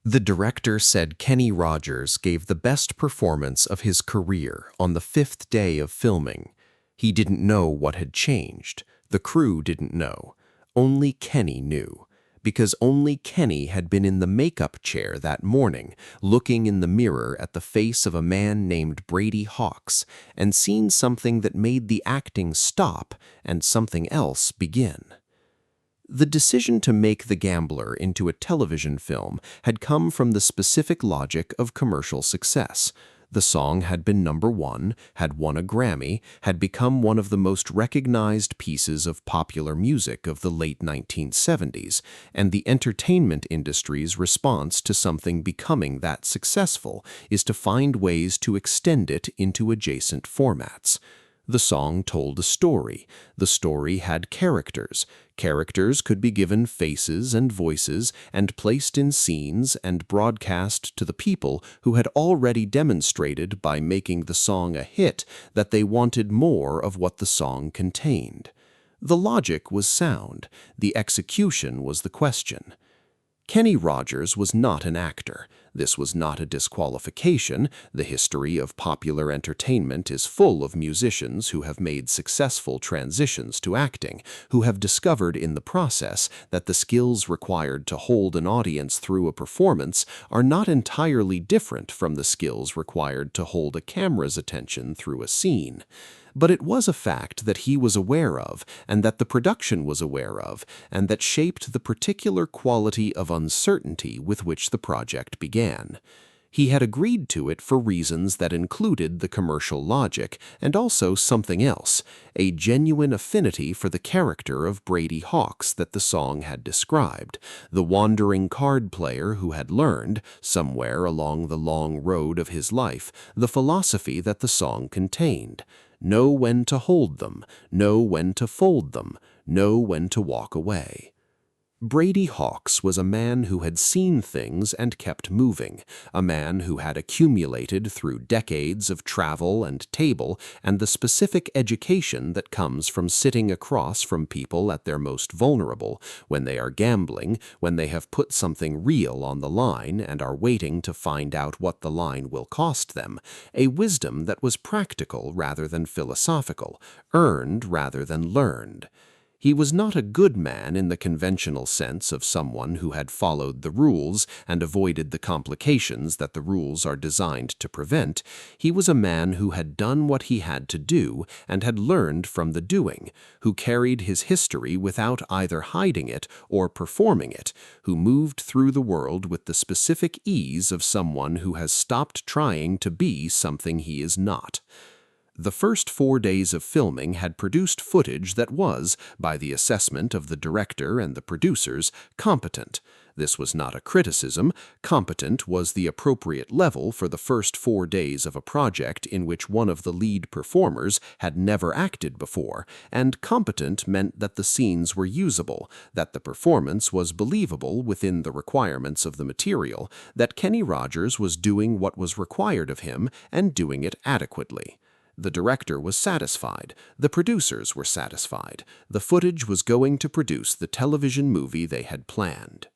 The director said Kenny Rogers gave the best performance of his career on the fifth day of filming. He didn't know what had changed. The crew didn't know. Only Kenny knew. Because only Kenny had been in the makeup chair that morning, looking in the mirror at the face of a man named Brady Hawkes, and seen something that made the acting stop and something else begin. The decision to make The Gambler into a television film had come from the specific logic of commercial success. The song had been #1, had won a Grammy, had become one of the most recognized pieces of popular music of the late 1970s, and the entertainment industry's response to something becoming that successful is to find ways to extend it into adjacent formats. The song told a story. The story had characters. Characters could be given faces and voices and placed in scenes and broadcast to the people who had already demonstrated by making the song a hit that they wanted more of what the song contained. The logic was sound. The execution was the question. Kenny Rogers was not an actor. This was not a disqualification. The history of popular entertainment is full of musicians who have made successful transitions to acting, who have discovered in the process that the skills required to hold an audience through a performance are not entirely different from the skills required to hold a camera's attention through a scene. But it was a fact that he was aware of, and that the production was aware of, and that shaped the particular quality of uncertainty with which the project began. He had agreed to it for reasons that included the commercial logic and also something else, a genuine affinity for the character of Brady Hawkes that the song had described, the wandering card player who had learned, somewhere along the long road of his life, the philosophy that the song contained. Know when to hold them, know when to fold them, know when to walk away. Brady Hawkes was a man who had seen things and kept moving, a man who had accumulated through decades of travel and table and the specific education that comes from sitting across from people at their most vulnerable, when they are gambling, when they have put something real on the line and are waiting to find out what the line will cost them, a wisdom that was practical rather than philosophical, earned rather than learned. He was not a good man in the conventional sense of someone who had followed the rules and avoided the complications that the rules are designed to prevent. He was a man who had done what he had to do and had learned from the doing, who carried his history without either hiding it or performing it, who moved through the world with the specific ease of someone who has stopped trying to be something he is not. The first 4 days of filming had produced footage that was, by the assessment of the director and the producers, competent. This was not a criticism. Competent was the appropriate level for the first 4 days of a project in which one of the lead performers had never acted before, and competent meant that the scenes were usable, that the performance was believable within the requirements of the material, that Kenny Rogers was doing what was required of him and doing it adequately. The director was satisfied. The producers were satisfied. The footage was going to produce the television movie they had planned.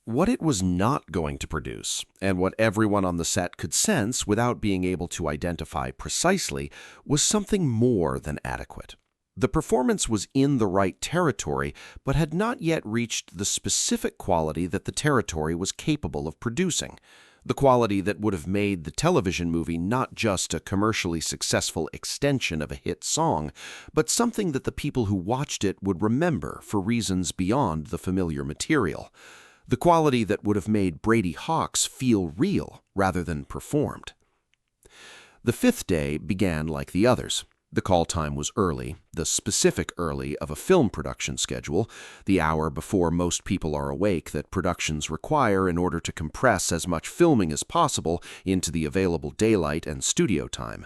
What it was not going to produce, and what everyone on the set could sense without being able to identify precisely, was something more than adequate. The performance was in the right territory, but had not yet reached the specific quality that the territory was capable of producing. The quality that would have made the television movie not just a commercially successful extension of a hit song, but something that the people who watched it would remember for reasons beyond the familiar material. The quality that would have made Brady Hawkes feel real rather than performed. The fifth day began like the others. The call time was early, the specific early of a film production schedule, the hour before most people are awake that productions require in order to compress as much filming as possible into the available daylight and studio time.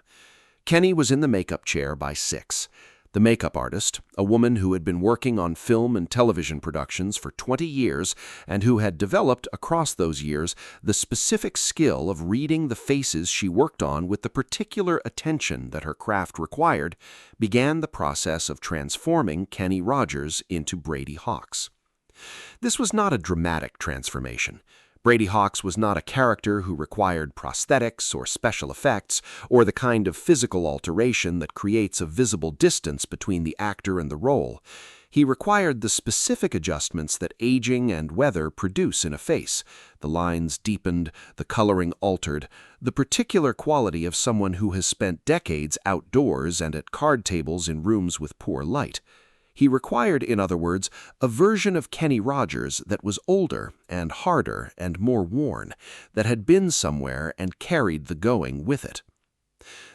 Kenny was in the makeup chair by 6. The makeup artist, a woman who had been working on film and television productions for 20 years and who had developed across those years the specific skill of reading the faces she worked on with the particular attention that her craft required, began the process of transforming Kenny Rogers into Brady Hawkes. This was not a dramatic transformation. Brady Hawkes was not a character who required prosthetics or special effects, or the kind of physical alteration that creates a visible distance between the actor and the role. He required the specific adjustments that aging and weather produce in a face. The lines deepened, the coloring altered, the particular quality of someone who has spent decades outdoors and at card tables in rooms with poor light. He required, in other words, a version of Kenny Rogers that was older and harder and more worn, that had been somewhere and carried the going with it.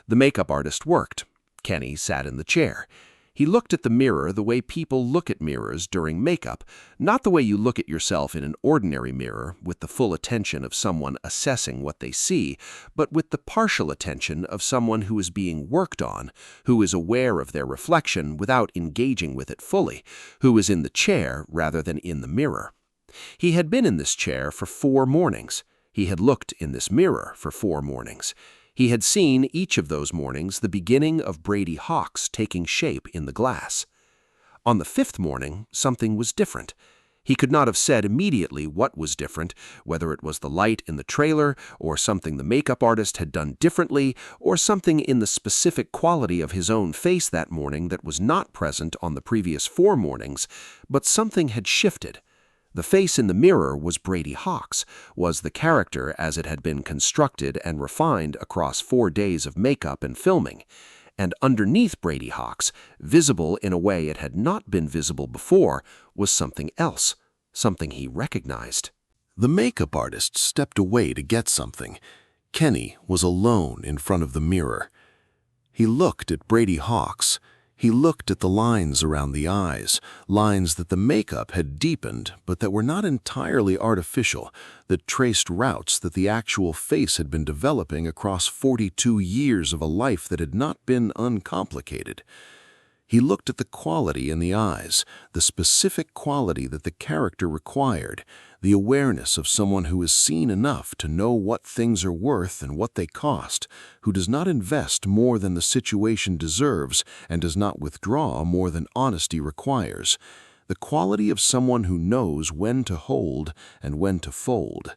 The makeup artist worked. Kenny sat in the chair. He looked at the mirror the way people look at mirrors during makeup, not the way you look at yourself in an ordinary mirror with the full attention of someone assessing what they see, but with the partial attention of someone who is being worked on, who is aware of their reflection without engaging with it fully, who is in the chair rather than in the mirror. He had been in this chair for 4 mornings. He had looked in this mirror for 4 mornings. He had seen each of those mornings the beginning of Brady Hawkes taking shape in the glass. On the 5th morning, something was different. He could not have said immediately what was different, whether it was the light in the trailer, or something the makeup artist had done differently, or something in the specific quality of his own face that morning that was not present on the previous 4 mornings, but something had shifted. The face in the mirror was Brady Hawkes, was the character as it had been constructed and refined across 4 days of makeup and filming. And underneath Brady Hawkes, visible in a way it had not been visible before, was something else, something he recognized. The makeup artist stepped away to get something. Kenny was alone in front of the mirror. He looked at Brady Hawkes. He looked at the lines around the eyes, lines that the makeup had deepened but that were not entirely artificial, that traced routes that the actual face had been developing across 42 years of a life that had not been uncomplicated. He looked at the quality in the eyes, the specific quality that the character required, the awareness of someone who has seen enough to know what things are worth and what they cost, who does not invest more than the situation deserves and does not withdraw more than honesty requires, the quality of someone who knows when to hold and when to fold.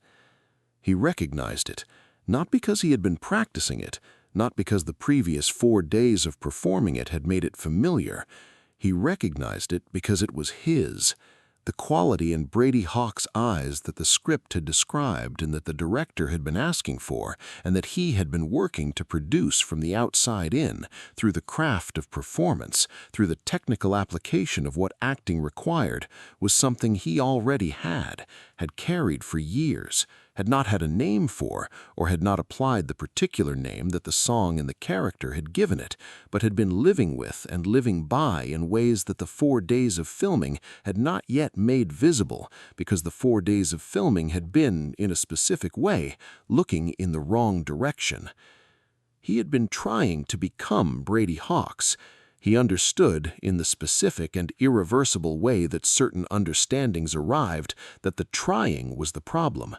He recognized it, not because he had been practicing it, not because the previous 4 days of performing it had made it familiar. He recognized it because it was his, the quality in Brady Hawkes' eyes that the script had described and that the director had been asking for and that he had been working to produce from the outside in, through the craft of performance, through the technical application of what acting required, was something he already had carried for years, had not had a name for, or had not applied the particular name that the song and the character had given it, but had been living with and living by in ways that the 4 days of filming had not yet made visible, because the 4 days of filming had been, in a specific way, looking in the wrong direction. He had been trying to become Brady Hawkes. He understood, in the specific and irreversible way that certain understandings arrived, that the trying was the problem.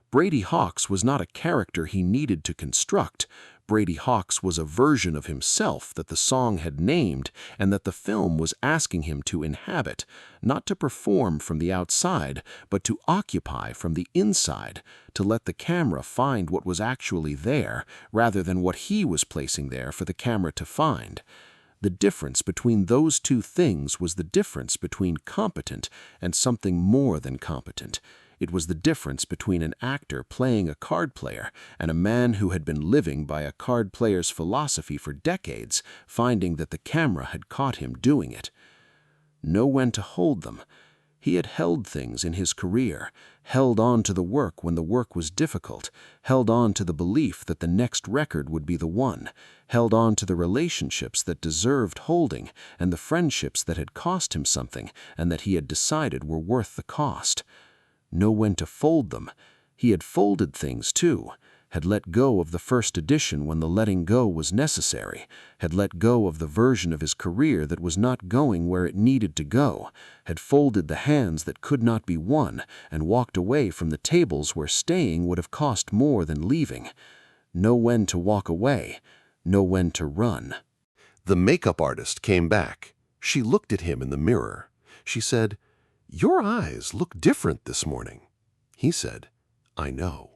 Brady Hawkes was not a character he needed to construct. Brady Hawkes was a version of himself that the song had named and that the film was asking him to inhabit, not to perform from the outside, but to occupy from the inside, to let the camera find what was actually there, rather than what he was placing there for the camera to find. The difference between those 2 things was the difference between competent and something more than competent. It was the difference between an actor playing a card player and a man who had been living by a card player's philosophy for decades, finding that the camera had caught him doing it. Know when to hold them. He had held things in his career, held on to the work when the work was difficult, held on to the belief that the next record would be the one, held on to the relationships that deserved holding and the friendships that had cost him something and that he had decided were worth the cost. Know when to fold them. He had folded things too, had let go of the first edition when the letting go was necessary, had let go of the version of his career that was not going where it needed to go, had folded the hands that could not be won, and walked away from the tables where staying would have cost more than leaving. Know when to walk away. Know when to run. The makeup artist came back. She looked at him in the mirror. She said, "Your eyes look different this morning." He said, I know."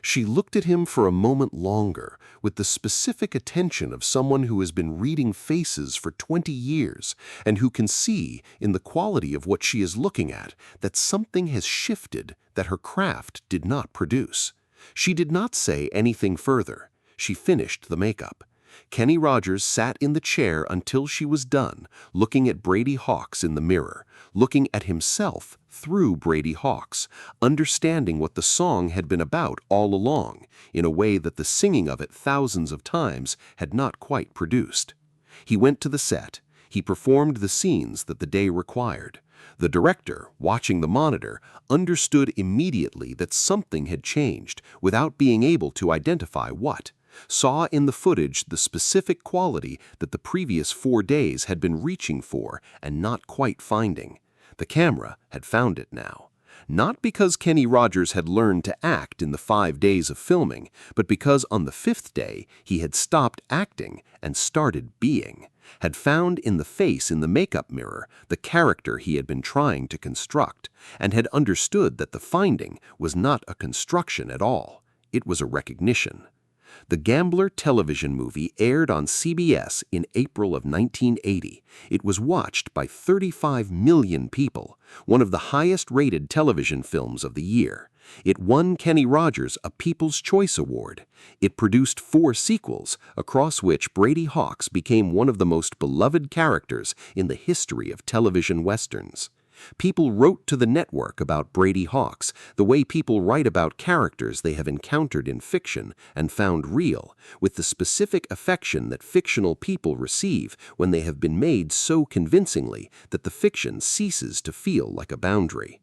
She looked at him for a moment longer, with the specific attention of someone who has been reading faces for 20 years and who can see, in the quality of what she is looking at, that something has shifted that her craft did not produce. She did not say anything further. She finished the makeup. Kenny Rogers sat in the chair until she was done, looking at Brady Hawkes in the mirror, looking at himself through Brady Hawkes, understanding what the song had been about all along, in a way that the singing of it thousands of times had not quite produced. He went to the set. He performed the scenes that the day required. The director, watching the monitor, understood immediately that something had changed without being able to identify what. Saw in the footage the specific quality that the previous 4 days had been reaching for and not quite finding. The camera had found it now. Not because Kenny Rogers had learned to act in the 5 days of filming, but because on the 5th day he had stopped acting and started being, had found in the face in the makeup mirror the character he had been trying to construct, and had understood that the finding was not a construction at all. It was a recognition. The Gambler television movie aired on CBS in April of 1980. It was watched by 35 million people, one of the highest-rated television films of the year. It won Kenny Rogers a People's Choice Award. It produced 4 sequels, across which Brady Hawkes became one of the most beloved characters in the history of television westerns. People wrote to the network about Brady Hawkes the way people write about characters they have encountered in fiction and found real, with the specific affection that fictional people receive when they have been made so convincingly that the fiction ceases to feel like a boundary.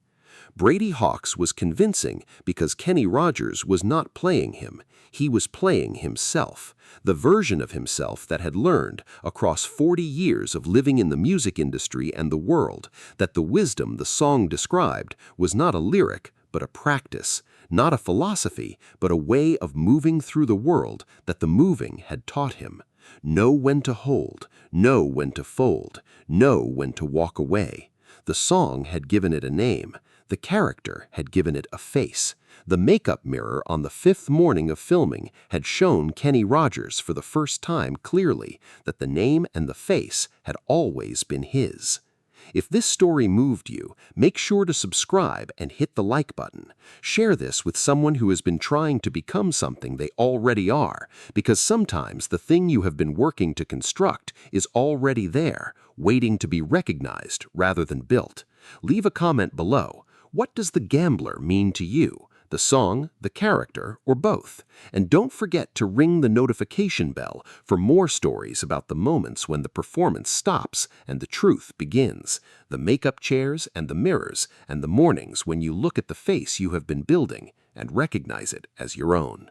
Brady Hawkes was convincing because Kenny Rogers was not playing him. He was playing himself, the version of himself that had learned, across 40 years of living in the music industry and the world, that the wisdom the song described was not a lyric, but a practice, not a philosophy, but a way of moving through the world that the moving had taught him. Know when to hold, know when to fold, know when to walk away. The song had given it a name. The character had given it a face. The makeup mirror on the 5th morning of filming had shown Kenny Rogers for the first time clearly that the name and the face had always been his. If this story moved you, make sure to subscribe and hit the like button. Share this with someone who has been trying to become something they already are, because sometimes the thing you have been working to construct is already there, waiting to be recognized rather than built. Leave a comment below. What does The Gambler mean to you? The song, the character, or both? And don't forget to ring the notification bell for more stories about the moments when the performance stops and the truth begins, the makeup chairs and the mirrors, and the mornings when you look at the face you have been building and recognize it as your own.